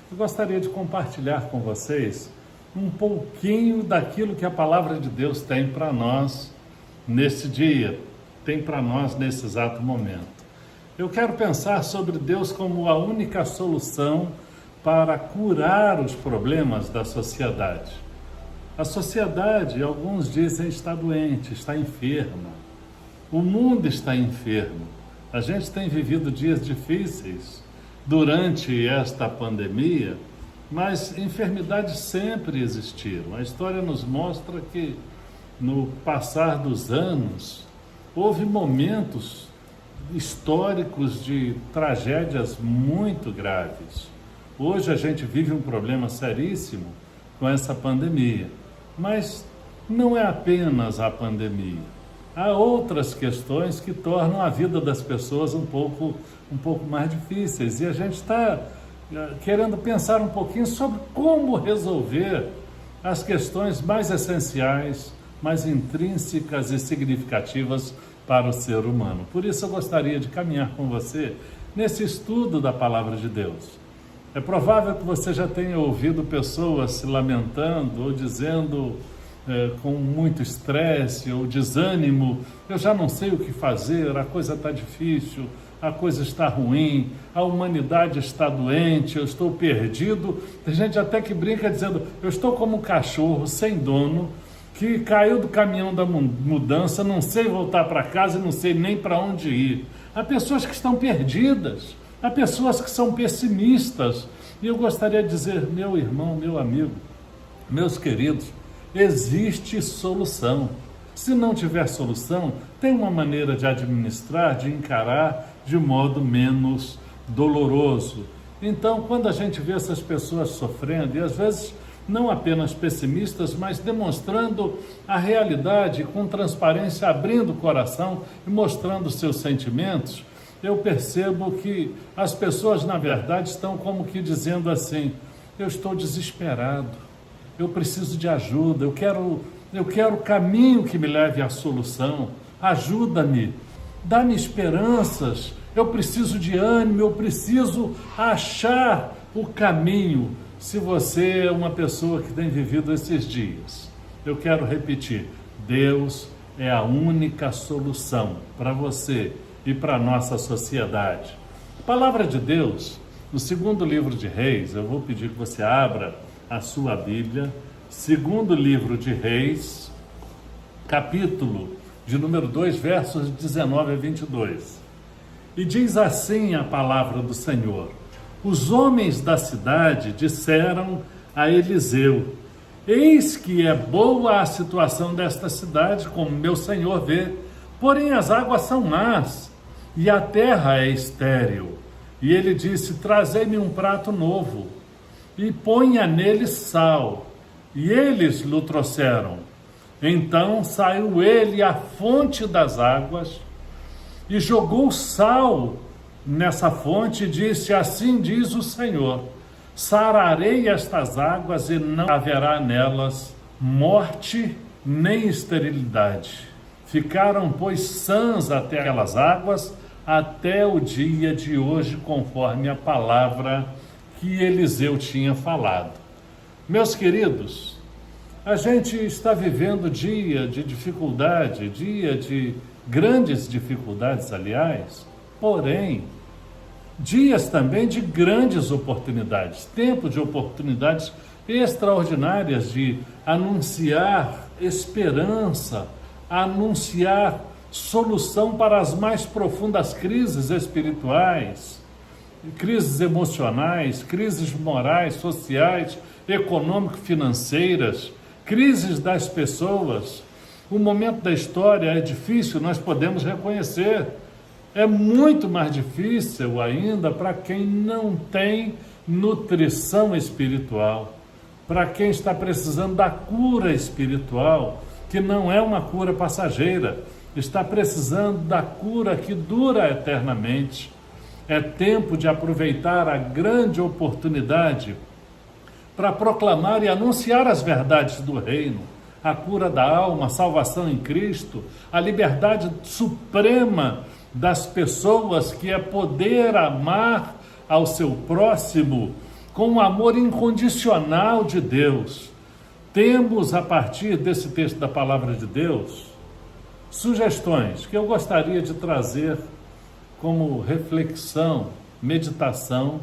Eu gostaria de compartilhar com vocês um pouquinho daquilo que a palavra de Deus tem para nós nesse dia, tem para nós nesse exato momento. Eu quero pensar sobre Deus como a única solução para curar os problemas da sociedade. A sociedade, alguns dizem, está doente, está enferma. O mundo está enfermo. A gente tem vivido dias difíceis durante esta pandemia, mas enfermidades sempre existiram. A história nos mostra que, no passar dos anos, houve momentos históricos de tragédias muito graves. Hoje a gente vive um problema seríssimo com essa pandemia, mas não é apenas a pandemia. Há outras questões que tornam a vida das pessoas um pouco mais difíceis, e a gente está querendo pensar um pouquinho sobre como resolver as questões mais essenciais, mais intrínsecas e significativas para o ser humano. Por isso eu gostaria de caminhar com você nesse estudo da Palavra de Deus. É provável que você já tenha ouvido pessoas se lamentando ou dizendo com muito estresse ou desânimo: eu já não sei o que fazer, a coisa está difícil, a coisa está ruim, a humanidade está doente, eu estou perdido. Tem gente até que brinca dizendo: eu estou como um cachorro sem dono, que caiu do caminhão da mudança, não sei voltar para casa, não sei nem para onde ir. Há pessoas que estão perdidas, há pessoas que são pessimistas. E eu gostaria de dizer: meu irmão, meu amigo, meus queridos, existe solução. Se não tiver solução, tem uma maneira de administrar, de encarar de modo menos doloroso. Então, quando a gente vê essas pessoas sofrendo, e às vezes não apenas pessimistas, mas demonstrando a realidade com transparência, abrindo o coração e mostrando seus sentimentos, eu percebo que as pessoas, na verdade, estão como que dizendo assim: eu estou desesperado, eu preciso de ajuda, eu quero o caminho que me leve à solução, ajuda-me, dá-me esperanças, eu preciso de ânimo, eu preciso achar o caminho. Se você é uma pessoa que tem vivido esses dias, eu quero repetir: Deus é a única solução para você e para a nossa sociedade. A palavra de Deus, no segundo livro de Reis, eu vou pedir que você abra a sua Bíblia, segundo livro de Reis, capítulo de número 2, versos 19 a 22. E diz assim a palavra do Senhor: os homens da cidade disseram a Eliseu: eis que é boa a situação desta cidade, como meu senhor vê, porém as águas são más e a terra é estéril. E ele disse: trazei-me um prato novo e ponha nele sal. E eles lhe trouxeram. Então saiu ele à fonte das águas e jogou sal nessa fonte e disse: assim diz o Senhor, sararei estas águas e não haverá nelas morte nem esterilidade. Ficaram, pois, sãs até aquelas águas, até o dia de hoje, conforme a palavra que Eliseu tinha falado. Meus queridos, a gente está vivendo dia de dificuldade, dia de grandes dificuldades, aliás, porém, dias também de grandes oportunidades, tempo de oportunidades extraordinárias de anunciar esperança, anunciar solução para as mais profundas crises espirituais, crises emocionais, crises morais, sociais, econômico-financeiras, crises das pessoas. O momento da história é difícil, nós podemos reconhecer. É muito mais difícil ainda para quem não tem nutrição espiritual, para quem está precisando da cura espiritual, que não é uma cura passageira, está precisando da cura que dura eternamente. É tempo de aproveitar a grande oportunidade para proclamar e anunciar as verdades do reino, a cura da alma, a salvação em Cristo, a liberdade suprema das pessoas, que é poder amar ao seu próximo com o amor incondicional de Deus. Temos, a partir desse texto da Palavra de Deus, sugestões que eu gostaria de trazer como reflexão, meditação,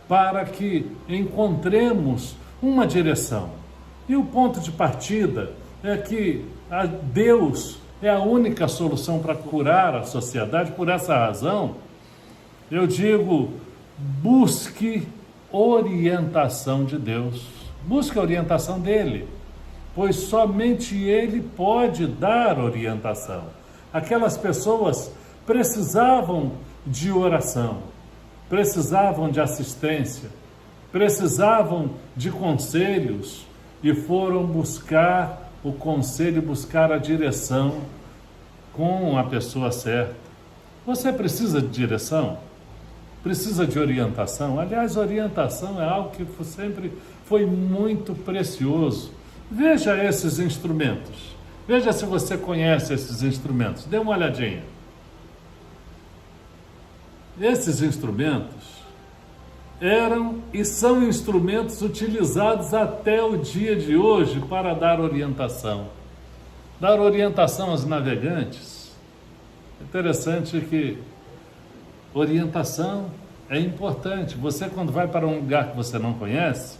para que encontremos uma direção. E o ponto de partida é que Deus é a única solução para curar a sociedade. Por essa razão, eu digo, busque orientação de Deus. Busque a orientação dele, pois somente ele pode dar orientação. Aquelas pessoas precisavam de oração, precisavam de assistência, precisavam de conselhos e foram buscar o conselho, buscar a direção com a pessoa certa. Você precisa de direção? Precisa de orientação? Aliás, orientação é algo que sempre foi muito precioso. Veja esses instrumentos. Veja se você conhece esses instrumentos. Dê uma olhadinha. Esses instrumentos eram e são instrumentos utilizados até o dia de hoje para dar orientação. Dar orientação aos navegantes. Interessante que orientação é importante. Você, quando vai para um lugar que você não conhece,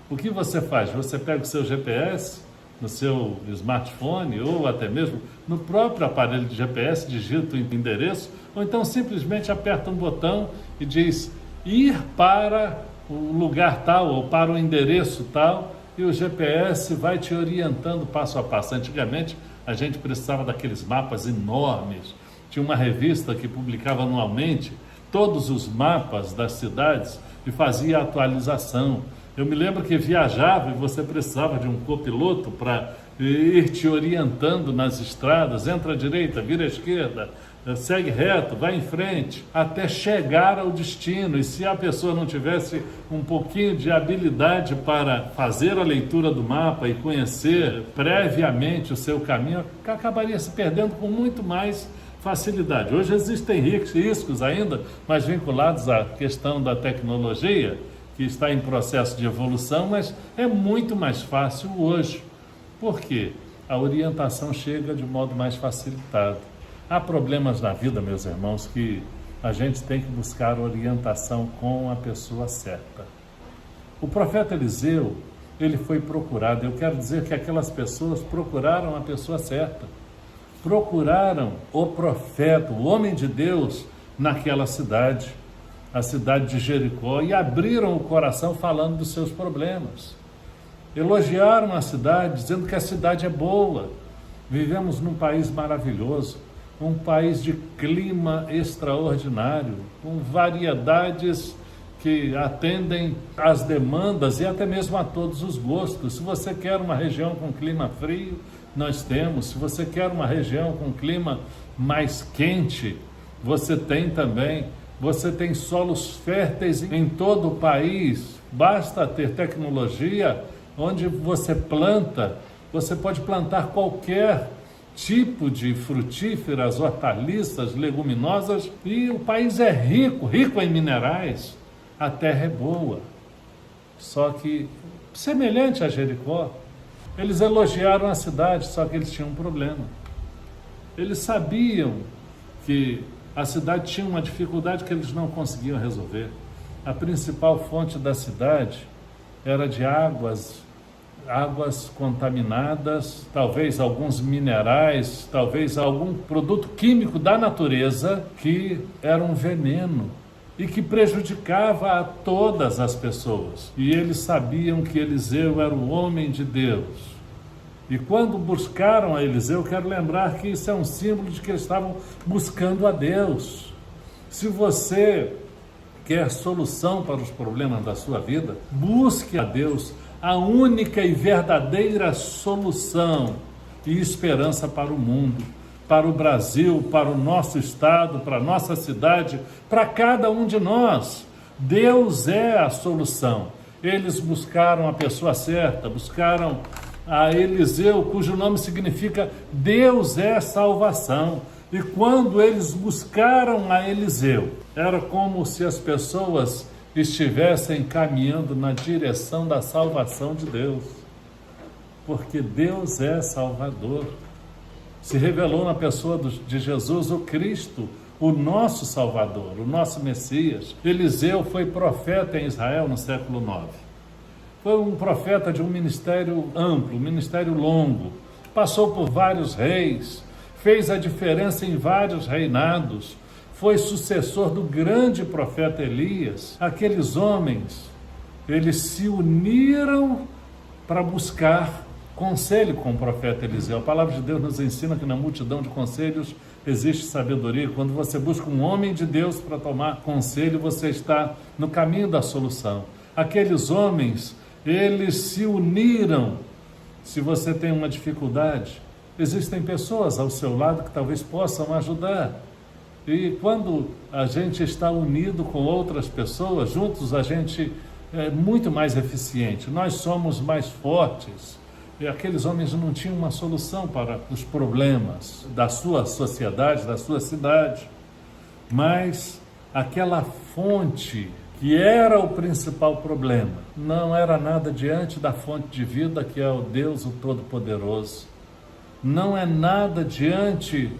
o que você faz? Você pega o seu GPS no seu smartphone ou até mesmo no próprio aparelho de GPS, digita o endereço, ou então simplesmente aperta um botão e diz ir para o lugar tal ou para o endereço tal, e o GPS vai te orientando passo a passo. Antigamente a gente precisava daqueles mapas enormes. Tinha uma revista que publicava anualmente todos os mapas das cidades e fazia a atualização. Eu me lembro que viajava e você precisava de um copiloto para ir te orientando nas estradas. Entra à direita, vira à esquerda, segue reto, vai em frente, até chegar ao destino. E se a pessoa não tivesse um pouquinho de habilidade para fazer a leitura do mapa e conhecer previamente o seu caminho, acabaria se perdendo com muito mais facilidade. Hoje existem riscos ainda, mas vinculados à questão da tecnologia, que está em processo de evolução, mas é muito mais fácil hoje. Por quê? A orientação chega de modo mais facilitado. Há problemas na vida, meus irmãos, que a gente tem que buscar orientação com a pessoa certa. O profeta Eliseu, ele foi procurado. Eu quero dizer que aquelas pessoas procuraram a pessoa certa. Procuraram o profeta, o homem de Deus, naquela cidade, a cidade de Jericó, e abriram o coração falando dos seus problemas. Elogiaram a cidade, dizendo que a cidade é boa. Vivemos num país maravilhoso, um país de clima extraordinário, com variedades que atendem às demandas e até mesmo a todos os gostos. Se você quer uma região com clima frio, nós temos. Se você quer uma região com clima mais quente, você tem também. Você tem solos férteis em todo o país. Basta ter tecnologia onde você planta. Você pode plantar qualquer tipo de frutíferas, hortaliças, leguminosas, e o país é rico, rico em minerais. A terra é boa. Só que, semelhante a Jericó, eles elogiaram a cidade, só que eles tinham um problema. Eles sabiam que a cidade tinha uma dificuldade que eles não conseguiam resolver. A principal fonte da cidade era de águas contaminadas, talvez alguns minerais, talvez algum produto químico da natureza que era um veneno e que prejudicava a todas as pessoas. E eles sabiam que Eliseu era o homem de Deus. E quando buscaram a Eliseu, quero lembrar que isso é um símbolo de que eles estavam buscando a Deus. Se você quer solução para os problemas da sua vida, busque a Deus, a única e verdadeira solução e esperança para o mundo, para o Brasil, para o nosso estado, para a nossa cidade, para cada um de nós. Deus é a solução. Eles buscaram a pessoa certa, buscaram a Eliseu, cujo nome significa Deus é salvação. E quando eles buscaram a Eliseu, era como se as pessoas estivessem caminhando na direção da salvação de Deus. Porque Deus é Salvador. Se revelou na pessoa de Jesus, o Cristo, o nosso Salvador, o nosso Messias. Eliseu foi profeta em Israel no século IX. Foi um profeta de um ministério amplo, um ministério longo. Passou por vários reis, fez a diferença em vários reinados. Foi sucessor do grande profeta Elias. Aqueles homens, eles se uniram para buscar conselho com o profeta Eliseu. A palavra de Deus nos ensina que na multidão de conselhos existe sabedoria. Quando você busca um homem de Deus para tomar conselho, você está no caminho da solução. Aqueles homens, eles se uniram. Se você tem uma dificuldade, existem pessoas ao seu lado que talvez possam ajudar. E quando a gente está unido com outras pessoas, juntos a gente é muito mais eficiente. Nós somos mais fortes. E aqueles homens não tinham uma solução para os problemas da sua sociedade, da sua cidade. Mas aquela fonte que era o principal problema não era nada diante da fonte de vida, que é o Deus o Todo-Poderoso. Não é nada diante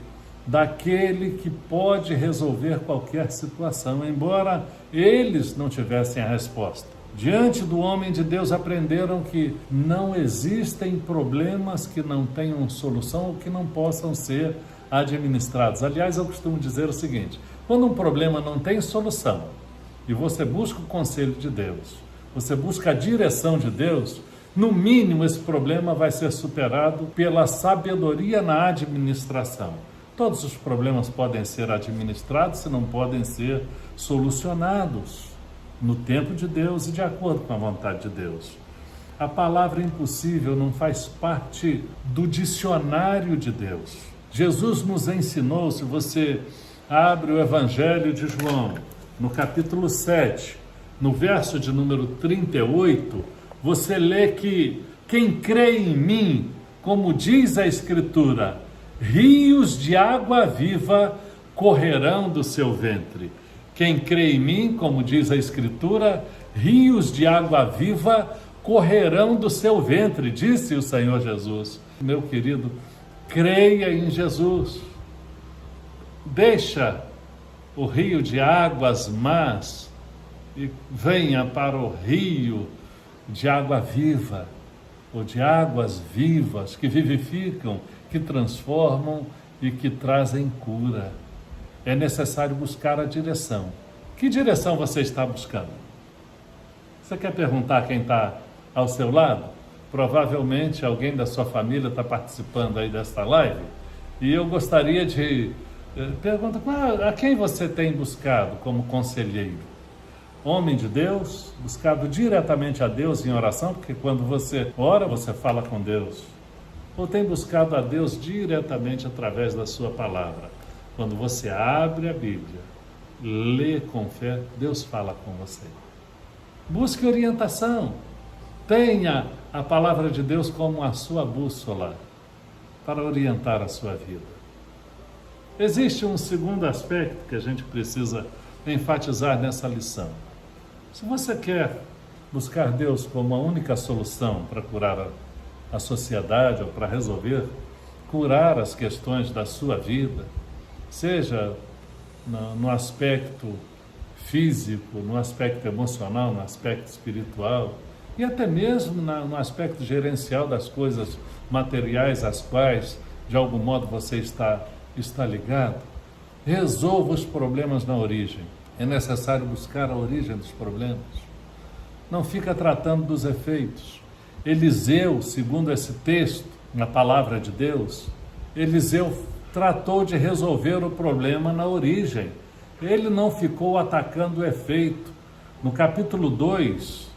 daquele que pode resolver qualquer situação, embora eles não tivessem a resposta. Diante do homem de Deus aprenderam que não existem problemas que não tenham solução ou que não possam ser administrados. Aliás, eu costumo dizer o seguinte: quando um problema não tem solução e você busca o conselho de Deus, você busca a direção de Deus, no mínimo esse problema vai ser superado pela sabedoria na administração. Todos os problemas podem ser administrados, se não podem ser solucionados no tempo de Deus e de acordo com a vontade de Deus. A palavra impossível não faz parte do dicionário de Deus. Jesus nos ensinou, se você abre o Evangelho de João, no capítulo 7, no verso de número 38, você lê que quem crê em mim, como diz a Escritura, rios de água viva correrão do seu ventre. Quem crê em mim, como diz a Escritura, rios de água viva correrão do seu ventre, disse o Senhor Jesus. Meu querido, creia em Jesus. Deixa o rio de águas más e venha para o rio de água viva, ou de águas vivas que vivificam, que transformam e que trazem cura. É necessário buscar a direção. Que direção você está buscando? Você quer perguntar a quem está ao seu lado? Provavelmente alguém da sua família está participando aí desta live. E eu gostaria de perguntar, a quem você tem buscado como conselheiro? Homem de Deus, buscado diretamente a Deus em oração, porque quando você ora, você fala com Deus. Ou tem buscado a Deus diretamente através da sua palavra? Quando você abre a Bíblia, lê com fé, Deus fala com você. Busque orientação. Tenha a palavra de Deus como a sua bússola para orientar a sua vida. Existe um segundo aspecto que a gente precisa enfatizar nessa lição. Se você quer buscar Deus como a única solução para curar a sociedade ou para curar as questões da sua vida, seja no aspecto físico, no aspecto emocional, no aspecto espiritual e até mesmo no aspecto gerencial das coisas materiais às quais, de algum modo, você está ligado, resolva os problemas na origem. É necessário buscar a origem dos problemas. Não fica tratando dos efeitos. Eliseu, segundo esse texto, na palavra de Deus, Eliseu tratou de resolver o problema na origem. Ele não ficou atacando o efeito. No capítulo 2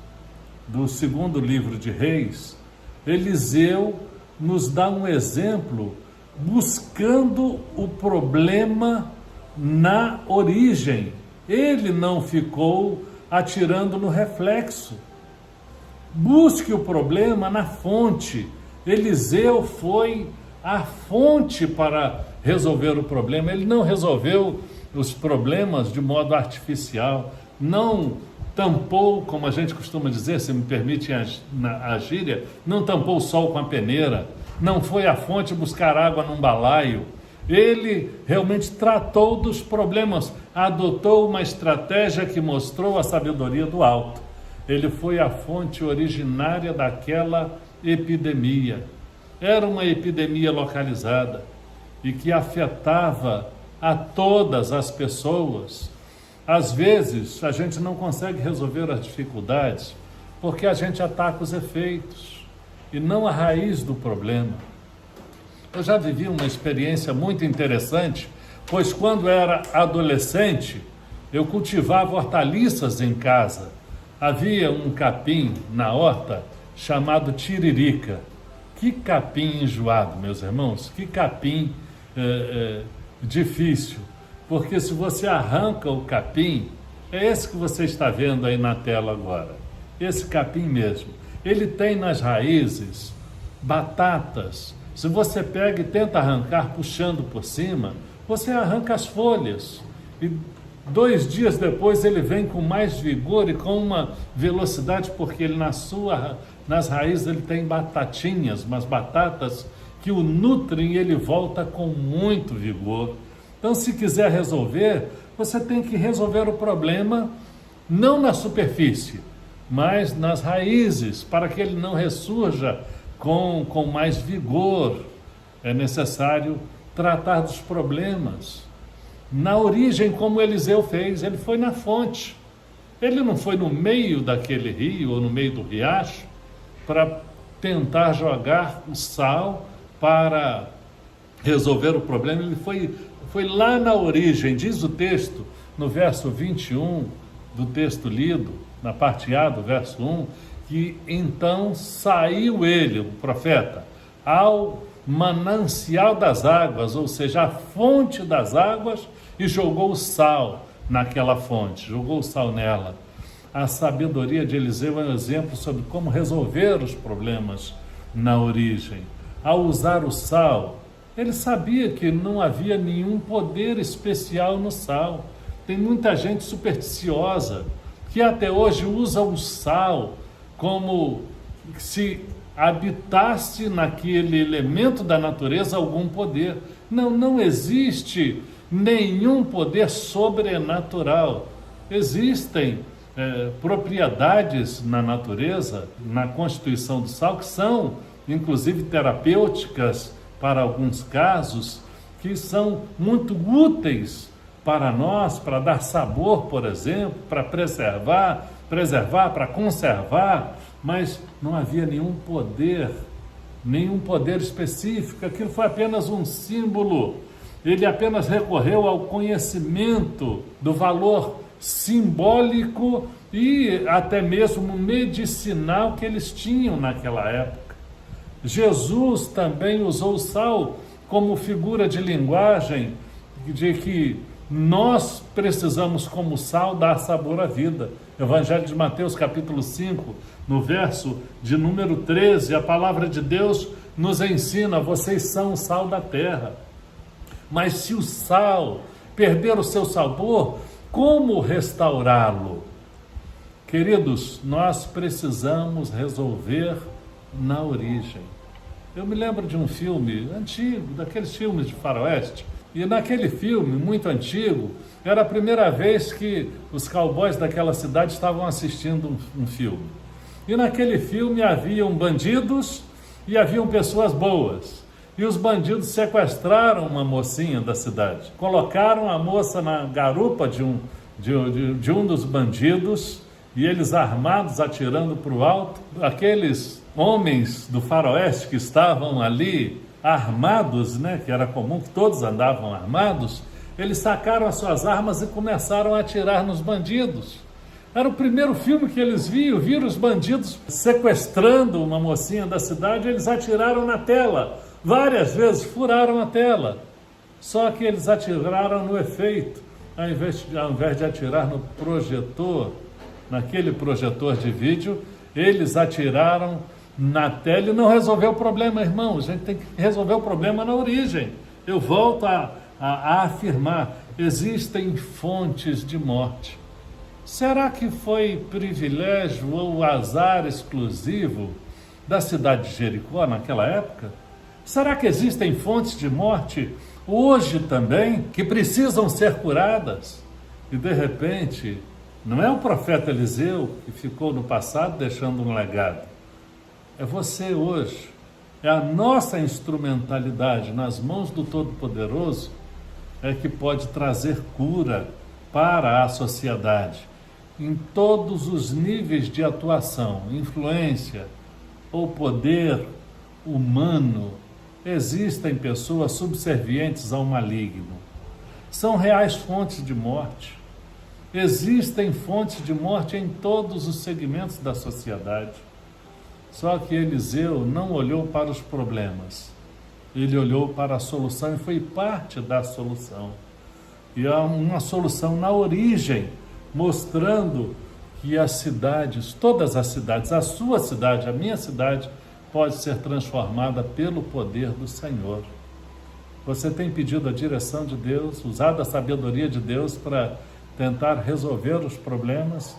do segundo livro de Reis, Eliseu nos dá um exemplo buscando o problema na origem. Ele não ficou atirando no reflexo. Busque o problema na fonte. Eliseu foi a fonte para resolver o problema. Ele não resolveu os problemas de modo artificial, não tampou, como a gente costuma dizer, se me permite a gíria, não tampou o sol com a peneira, não foi à fonte buscar água num balaio. Ele realmente tratou dos problemas, adotou uma estratégia que mostrou a sabedoria do alto. Ele foi a fonte originária daquela epidemia. Era uma epidemia localizada e que afetava a todas as pessoas. Às vezes, a gente não consegue resolver as dificuldades porque a gente ataca os efeitos e não a raiz do problema. Eu já vivi uma experiência muito interessante, pois quando era adolescente, eu cultivava hortaliças em casa. Havia um capim na horta chamado tiririca. Que capim enjoado, meus irmãos, que capim difícil. Porque se você arranca o capim, é esse que você está vendo aí na tela agora, esse capim mesmo. Ele tem nas raízes batatas. Se você pega e tenta arrancar puxando por cima, você arranca as folhas. E 2 dias depois ele vem com mais vigor e com uma velocidade, porque ele nas raízes ele tem batatinhas, umas batatas que o nutrem e ele volta com muito vigor. Então, se quiser resolver, você tem que resolver o problema não na superfície, mas nas raízes, para que ele não ressurja com mais vigor. É necessário tratar dos problemas na origem, como Eliseu fez. Ele foi na fonte. Ele não foi no meio daquele rio ou no meio do riacho para tentar jogar o sal para resolver o problema. Ele foi lá na origem. Diz o texto, no verso 21 do texto lido, na parte A do verso 1, que então saiu ele, o profeta, ao manancial das águas, ou seja, a fonte das águas, e jogou o sal naquela fonte, jogou o sal nela. A sabedoria de Eliseu é um exemplo sobre como resolver os problemas na origem. Ao usar o sal, ele sabia que não havia nenhum poder especial no sal. Tem muita gente supersticiosa que até hoje usa o sal como se habitasse naquele elemento da natureza algum poder. Não existe nenhum poder sobrenatural. Existem propriedades na natureza, na constituição do sal, que são inclusive terapêuticas para alguns casos, que são muito úteis para nós, para dar sabor, por exemplo, para preservar, para conservar, mas não havia nenhum poder específico. Aquilo foi apenas um símbolo. Ele apenas recorreu ao conhecimento do valor simbólico e até mesmo medicinal que eles tinham naquela época. Jesus também usou o sal como figura de linguagem de que nós precisamos, como sal, dar sabor à vida. Evangelho de Mateus, capítulo 5, no verso de número 13, a palavra de Deus nos ensina: vocês são o sal da terra. Mas se o sal perder o seu sabor, como restaurá-lo? Queridos, nós precisamos resolver na origem. Eu me lembro de um filme antigo, daqueles filmes de faroeste, e naquele filme, muito antigo, era a primeira vez que os cowboys daquela cidade estavam assistindo um filme. E naquele filme haviam bandidos e haviam pessoas boas. E os bandidos sequestraram uma mocinha da cidade. Colocaram a moça na garupa de um dos bandidos, e eles armados, atirando para o alto. Aqueles homens do faroeste que estavam ali armados, que era comum que todos andavam armados, eles sacaram as suas armas e começaram a atirar nos bandidos. Era o primeiro filme que eles viram os bandidos sequestrando uma mocinha da cidade. Eles atiraram na tela, várias vezes furaram a tela, só que eles atiraram no efeito, ao invés de atirar no projetor, naquele projetor de vídeo, eles atiraram na tela e não resolveu o problema, irmão. A gente tem que resolver o problema na origem. Eu volto a afirmar: existem fontes de morte. Será que foi privilégio ou azar exclusivo da cidade de Jericó naquela época? Será que existem fontes de morte hoje também que precisam ser curadas? E de repente, não é o profeta Eliseu que ficou no passado deixando um legado. É você hoje. É a nossa instrumentalidade nas mãos do Todo-Poderoso é que pode trazer cura para a sociedade, em todos os níveis de atuação, influência ou poder humano. Existem pessoas subservientes ao maligno. São reais fontes de morte. Existem fontes de morte em todos os segmentos da sociedade. Só que Eliseu não olhou para os problemas. Ele olhou para a solução e foi parte da solução. E há uma solução na origem, mostrando que as cidades, todas as cidades, a sua cidade, a minha cidade, pode ser transformada pelo poder do Senhor. Você tem pedido a direção de Deus, usado a sabedoria de Deus para tentar resolver os problemas?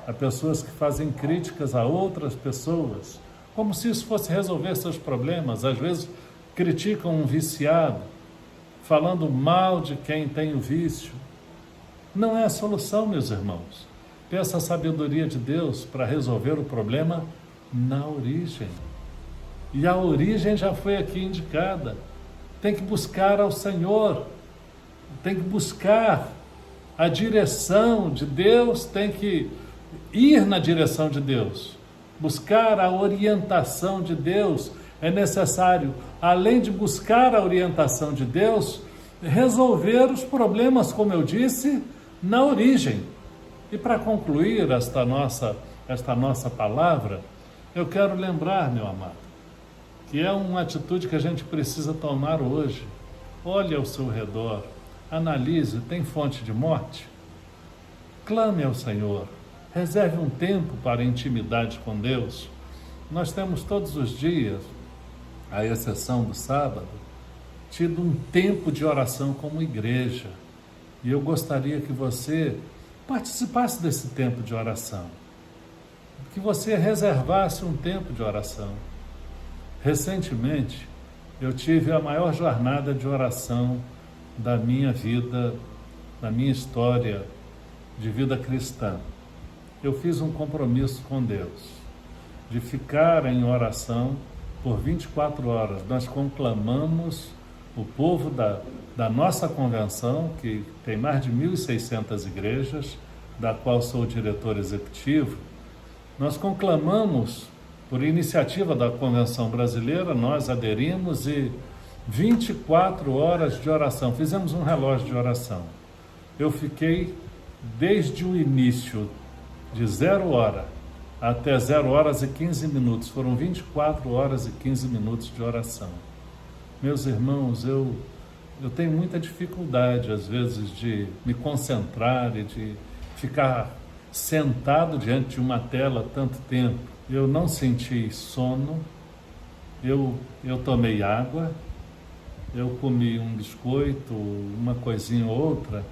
Há pessoas que fazem críticas a outras pessoas, como se isso fosse resolver seus problemas. Às vezes criticam um viciado, falando mal de quem tem o vício. Não é a solução, meus irmãos. Peça a sabedoria de Deus para resolver o problema na origem. E a origem já foi aqui indicada. Tem que buscar ao Senhor, tem que buscar a direção de Deus, tem que ir na direção de Deus, buscar a orientação de Deus. É necessário, além de buscar a orientação de Deus, resolver os problemas, como eu disse, na origem. E para concluir esta nossa palavra, eu quero lembrar, meu amado, que é uma atitude que a gente precisa tomar hoje. Olhe ao seu redor, analise, tem fonte de morte? Clame ao Senhor, reserve um tempo para intimidade com Deus. Nós temos todos os dias, à exceção do sábado, tido um tempo de oração como igreja. E eu gostaria que você participasse desse tempo de oração, que você reservasse um tempo de oração. Recentemente, eu tive a maior jornada de oração da minha vida, da minha história de vida cristã. Eu fiz um compromisso com Deus, de ficar em oração por 24 horas. Nós conclamamos o povo da nossa convenção, que tem mais de 1.600 igrejas, da qual sou o diretor executivo. Nós conclamamos, por iniciativa da Convenção Brasileira, nós aderimos e 24 horas de oração. Fizemos um relógio de oração. Eu fiquei desde o início, de 0 hora até 0 horas e 15 minutos. Foram 24 horas e 15 minutos de oração. Meus irmãos, eu tenho muita dificuldade, às vezes, de me concentrar e de ficar sentado diante de uma tela tanto tempo. Eu não senti sono, eu tomei água, eu comi um biscoito, uma coisinha ou outra,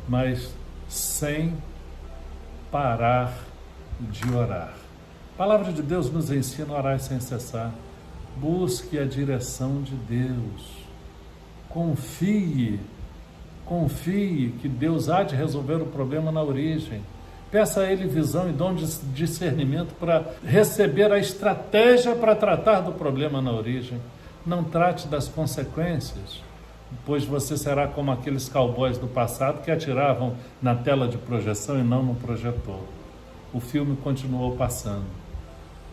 mas sem parar de orar. A palavra de Deus nos ensina a orar sem cessar. Busque a direção de Deus. Confie que Deus há de resolver o problema na origem. Peça a Ele visão e dom de discernimento para receber a estratégia para tratar do problema na origem. Não trate das consequências, pois você será como aqueles cowboys do passado que atiravam na tela de projeção e não no projetor. O filme continuou passando.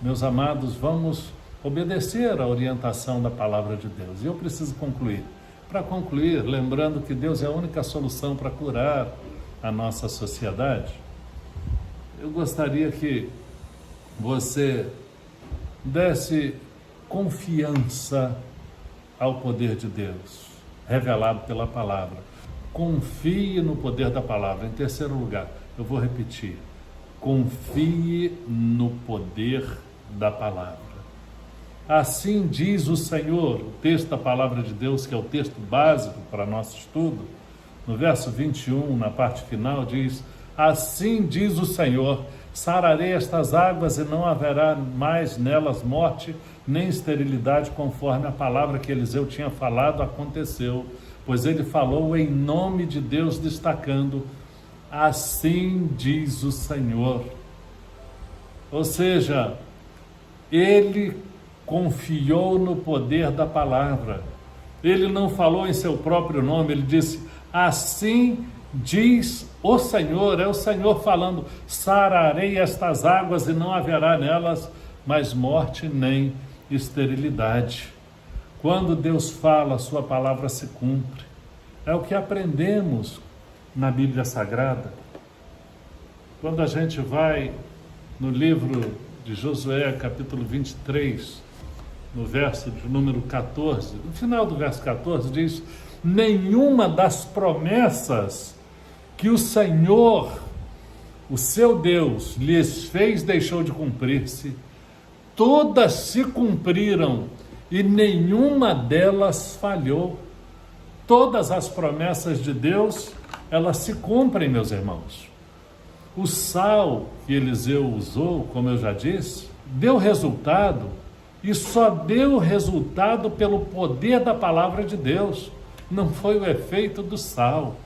Meus amados, vamos obedecer à orientação da palavra de Deus. E eu preciso concluir. Para concluir, lembrando que Deus é a única solução para curar a nossa sociedade, eu gostaria que você desse confiança ao poder de Deus, revelado pela palavra. Confie no poder da palavra. Em terceiro lugar, eu vou repetir. Confie no poder da palavra. Assim diz o Senhor, o texto da palavra de Deus, que é o texto básico para nosso estudo. No verso 21, na parte final, diz: Assim diz o Senhor: sararei estas águas e não haverá mais nelas morte nem esterilidade, conforme a palavra que Eliseu tinha falado aconteceu, pois ele falou em nome de Deus, destacando: assim diz o Senhor. Ou seja, ele confiou no poder da palavra. Ele não falou em seu próprio nome, ele disse: assim diz o Senhor. É o Senhor falando: sararei estas águas e não haverá nelas mais morte nem esterilidade. Quando Deus fala, a sua palavra se cumpre. É o que aprendemos na Bíblia Sagrada. Quando a gente vai no livro de Josué, capítulo 23, no verso de número 14, no final do verso 14 diz: nenhuma das promessas que o Senhor, o seu Deus, lhes fez deixou de cumprir-se. Todas se cumpriram e nenhuma delas falhou. Todas as promessas de Deus, elas se cumprem, meus irmãos. O sal que Eliseu usou, como eu já disse, deu resultado, e só deu resultado pelo poder da palavra de Deus. Não foi o efeito do sal,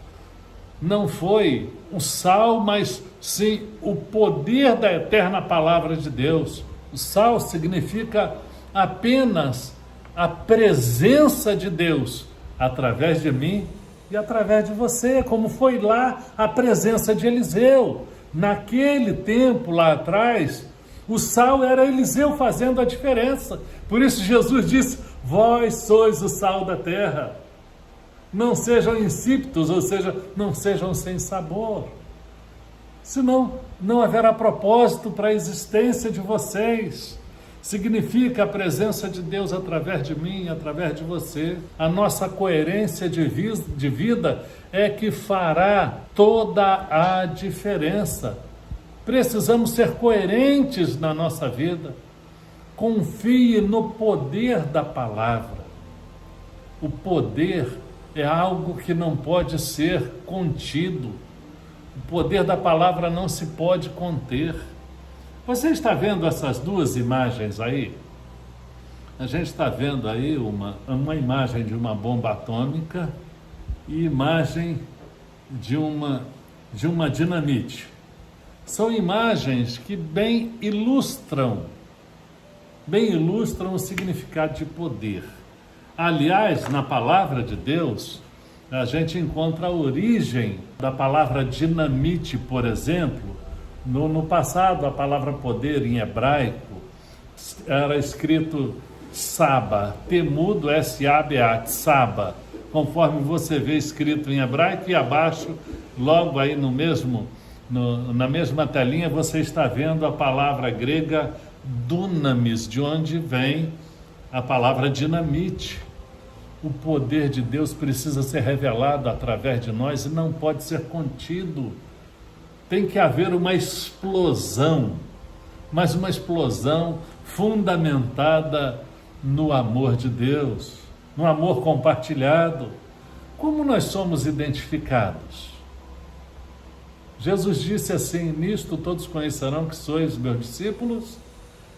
não foi o sal, mas sim o poder da eterna palavra de Deus. O sal significa apenas a presença de Deus através de mim e através de você, como foi lá a presença de Eliseu. Naquele tempo lá atrás, o sal era Eliseu fazendo a diferença. Por isso Jesus disse: vós sois o sal da terra. Não sejam insípidos, ou seja, não sejam sem sabor. Senão não haverá propósito para a existência de vocês. Significa a presença de Deus através de mim, através de você. A nossa coerência de vida é que fará toda a diferença. Precisamos ser coerentes na nossa vida. Confie no poder da palavra. O poder é algo que não pode ser contido. O poder da palavra não se pode conter. Você está vendo essas duas imagens aí? A gente está vendo aí uma imagem de uma bomba atômica e imagem de uma dinamite. São imagens que bem ilustram o significado de poder. Aliás, na palavra de Deus, a gente encontra a origem da palavra dinamite, por exemplo. No passado, a palavra poder em hebraico era escrito Saba, temudo S-A-B-A, Saba, conforme você vê escrito em hebraico, e abaixo, logo aí na mesma telinha, você está vendo a palavra grega dunamis, de onde vem a palavra dinamite. O poder de Deus precisa ser revelado através de nós e não pode ser contido. Tem que haver uma explosão, mas uma explosão fundamentada no amor de Deus, no amor compartilhado. Como nós somos identificados? Jesus disse assim: nisto todos conhecerão que sois meus discípulos,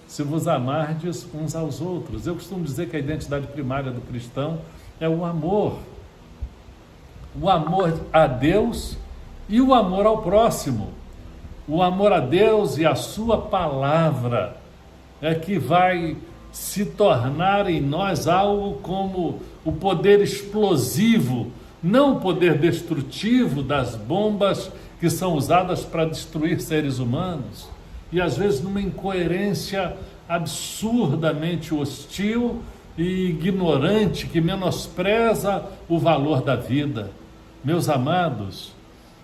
se vos amardes uns aos outros. Eu costumo dizer que a identidade primária do cristão é o amor a Deus e o amor ao próximo. O amor a Deus e a sua palavra é que vai se tornar em nós algo como o poder explosivo, não o poder destrutivo das bombas que são usadas para destruir seres humanos, e às vezes numa incoerência absurdamente hostil e ignorante que menospreza o valor da vida. Meus amados,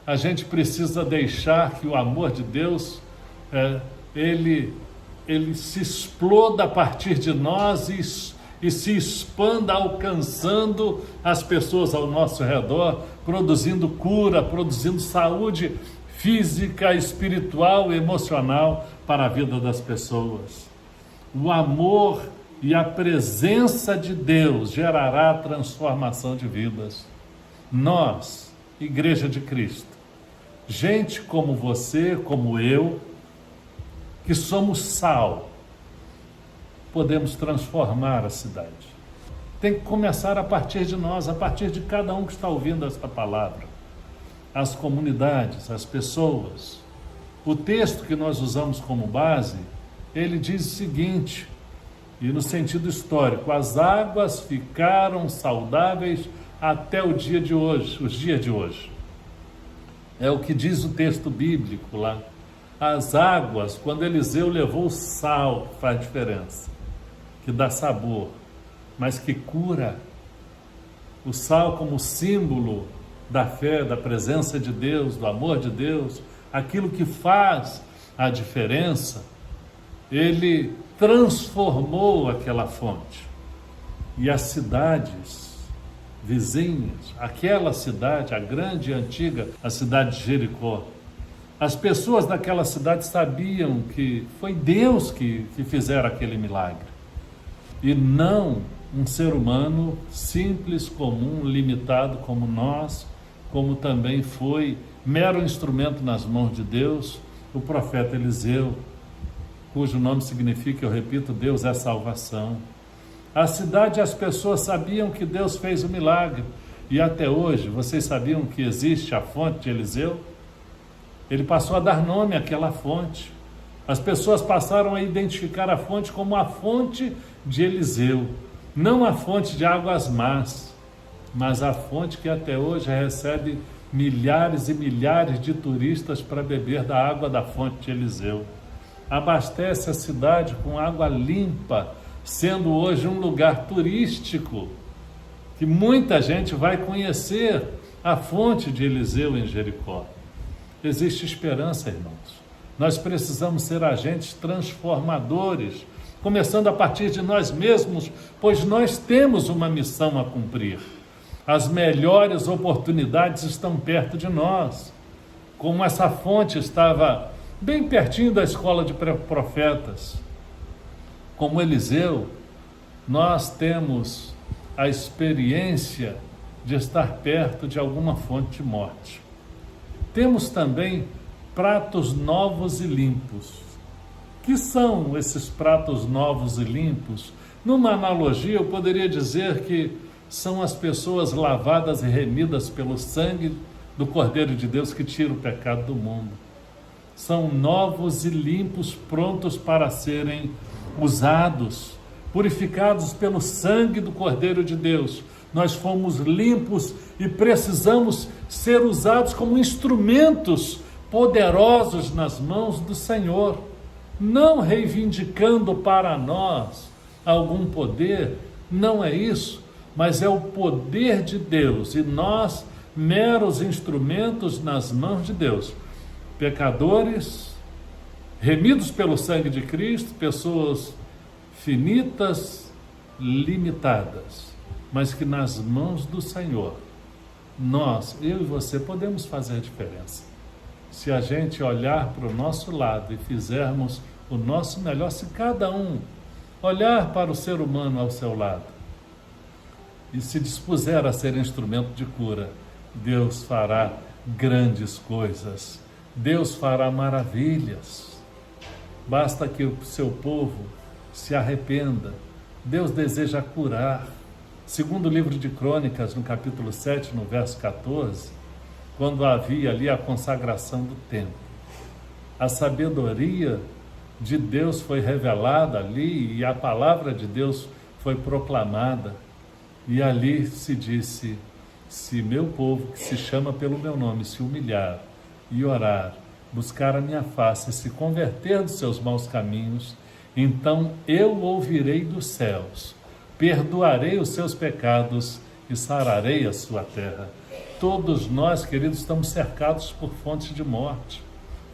a gente precisa deixar que o amor de Deus, ele se exploda a partir de nós e se expanda, alcançando as pessoas ao nosso redor, produzindo cura, produzindo saúde física, espiritual e emocional para a vida das pessoas. O amor e a presença de Deus gerará transformação de vidas. Nós, Igreja de Cristo, Gente como você, como eu, que somos sal, podemos transformar a cidade. Tem que começar a partir de nós, a partir de cada um que está ouvindo esta palavra. As comunidades, as pessoas. O texto que nós usamos como base, ele diz o seguinte, e no sentido histórico: as águas ficaram saudáveis até o dia de hoje, os dias de hoje. É o que diz o texto bíblico lá. As águas, quando Eliseu levou o sal, que faz diferença, que dá sabor, mas que cura. O sal como símbolo da fé, da presença de Deus, do amor de Deus, aquilo que faz a diferença, ele transformou aquela fonte. E as cidades vizinhas, aquela cidade, a grande e antiga, a cidade de Jericó, as pessoas daquela cidade sabiam que foi Deus que fizera aquele milagre. E não um ser humano simples, comum, limitado como nós, como também foi mero instrumento nas mãos de Deus, o profeta Eliseu, cujo nome significa, eu repito, Deus é salvação. A cidade e as pessoas sabiam que Deus fez o milagre. E até hoje, vocês sabiam que existe a fonte de Eliseu? Ele passou a dar nome àquela fonte. As pessoas passaram a identificar a fonte como a fonte de Eliseu. Não a fonte de águas más, mas a fonte que até hoje recebe milhares e milhares de turistas para beber da água da fonte de Eliseu. Abastece a cidade com água limpa, sendo hoje um lugar turístico, que muita gente vai conhecer a fonte de Eliseu em Jericó. Existe esperança, irmãos. Nós precisamos ser agentes transformadores, começando a partir de nós mesmos, pois nós temos uma missão a cumprir. As melhores oportunidades estão perto de nós. Como essa fonte estava bem pertinho da escola de profetas, como Eliseu, nós temos a experiência de estar perto de alguma fonte de morte. Temos também pratos novos e limpos. Que são esses pratos novos e limpos? Numa analogia, eu poderia dizer que são as pessoas lavadas e remidas pelo sangue do Cordeiro de Deus que tira o pecado do mundo. São novos e limpos, prontos para serem usados, purificados pelo sangue do Cordeiro de Deus. Nós fomos limpos e precisamos ser usados como instrumentos poderosos nas mãos do Senhor, não reivindicando para nós algum poder, não é isso, mas é o poder de Deus e nós, meros instrumentos nas mãos de Deus, pecadores, remidos pelo sangue de Cristo, pessoas finitas, limitadas, mas que nas mãos do Senhor, nós, eu e você, podemos fazer a diferença. Se a gente olhar para o nosso lado e fizermos o nosso melhor, se cada um olhar para o ser humano ao seu lado e se dispuser a ser instrumento de cura, Deus fará grandes coisas, Deus fará maravilhas. Basta que o seu povo se arrependa. Deus deseja curar. Segundo o livro de Crônicas, no capítulo 7, no verso 14, quando havia ali a consagração do templo, a sabedoria de Deus foi revelada ali e a palavra de Deus foi proclamada. E ali se disse: se meu povo, que se chama pelo meu nome, se humilhar e orar, buscar a minha face e se converter dos seus maus caminhos, então eu ouvirei dos céus, perdoarei os seus pecados e sararei a sua terra. Todos nós, queridos, estamos cercados por fontes de morte,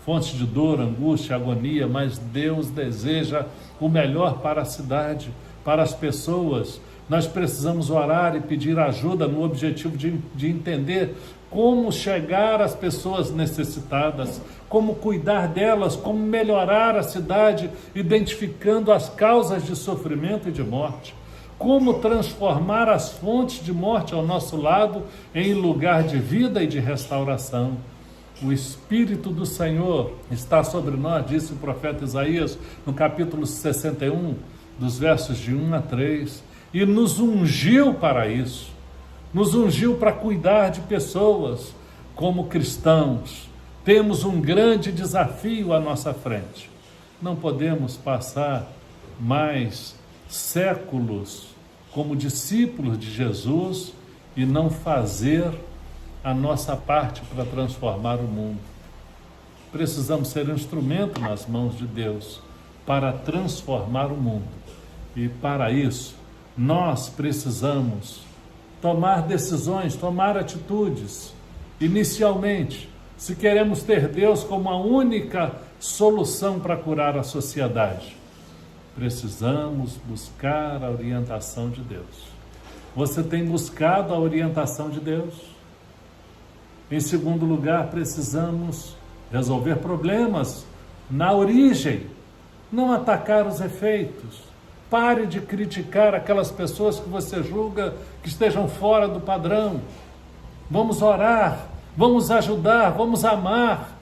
fontes de dor, angústia, agonia, mas Deus deseja o melhor para a cidade, para as pessoas. Nós precisamos orar e pedir ajuda no objetivo de entender como chegar às pessoas necessitadas, como cuidar delas, como melhorar a cidade, identificando as causas de sofrimento e de morte, como transformar as fontes de morte ao nosso lado em lugar de vida e de restauração. O Espírito do Senhor está sobre nós, disse o profeta Isaías, no capítulo 61, dos versos de 1 a 3, e nos ungiu para isso. Nos ungiu para cuidar de pessoas. Como cristãos, temos um grande desafio à nossa frente. Não podemos passar mais séculos como discípulos de Jesus e não fazer a nossa parte para transformar o mundo. Precisamos ser um instrumento nas mãos de Deus para transformar o mundo. E para isso, nós precisamos tomar decisões, tomar atitudes. Inicialmente, se queremos ter Deus como a única solução para curar a sociedade, precisamos buscar a orientação de Deus. Você tem buscado a orientação de Deus? Em segundo lugar, precisamos resolver problemas na origem, não atacar os efeitos. Pare de criticar aquelas pessoas que você julga que estejam fora do padrão. Vamos orar, vamos ajudar, vamos amar.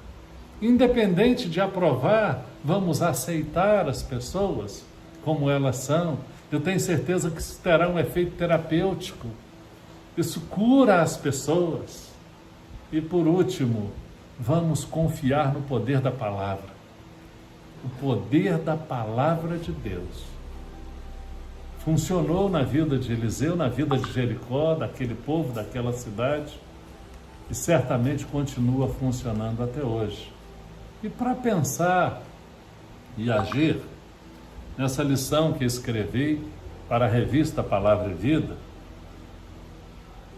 Independente de aprovar, vamos aceitar as pessoas como elas são. Eu tenho certeza que isso terá um efeito terapêutico. Isso cura as pessoas. E por último, vamos confiar no poder da palavra. O poder da palavra de Deus. Funcionou na vida de Eliseu, na vida de Jericó, daquele povo, daquela cidade, e certamente continua funcionando até hoje. E para pensar e agir, nessa lição que escrevi para a revista Palavra e Vida,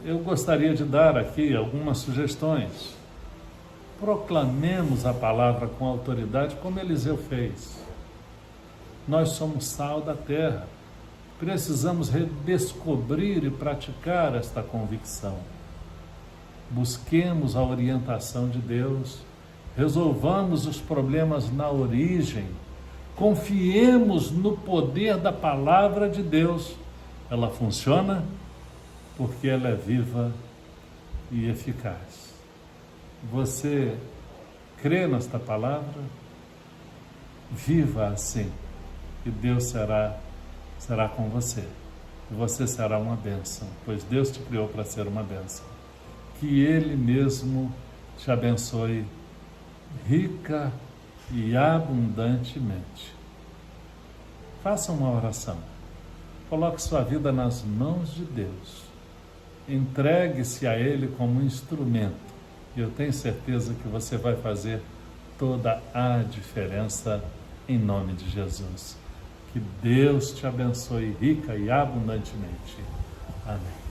eu gostaria de dar aqui algumas sugestões. Proclamemos a palavra com autoridade, como Eliseu fez. Nós somos sal da terra. Precisamos redescobrir e praticar esta convicção. Busquemos a orientação de Deus. Resolvamos os problemas na origem. Confiemos no poder da palavra de Deus. Ela funciona porque ela é viva e eficaz. Você crê nesta palavra? Viva assim, e Deus será com você. E você será uma bênção, pois Deus te criou para ser uma bênção. Que Ele mesmo te abençoe rica e abundantemente. Faça uma oração. Coloque sua vida nas mãos de Deus. Entregue-se a Ele como um instrumento. E eu tenho certeza que você vai fazer toda a diferença em nome de Jesus. Que Deus te abençoe rica e abundantemente. Amém.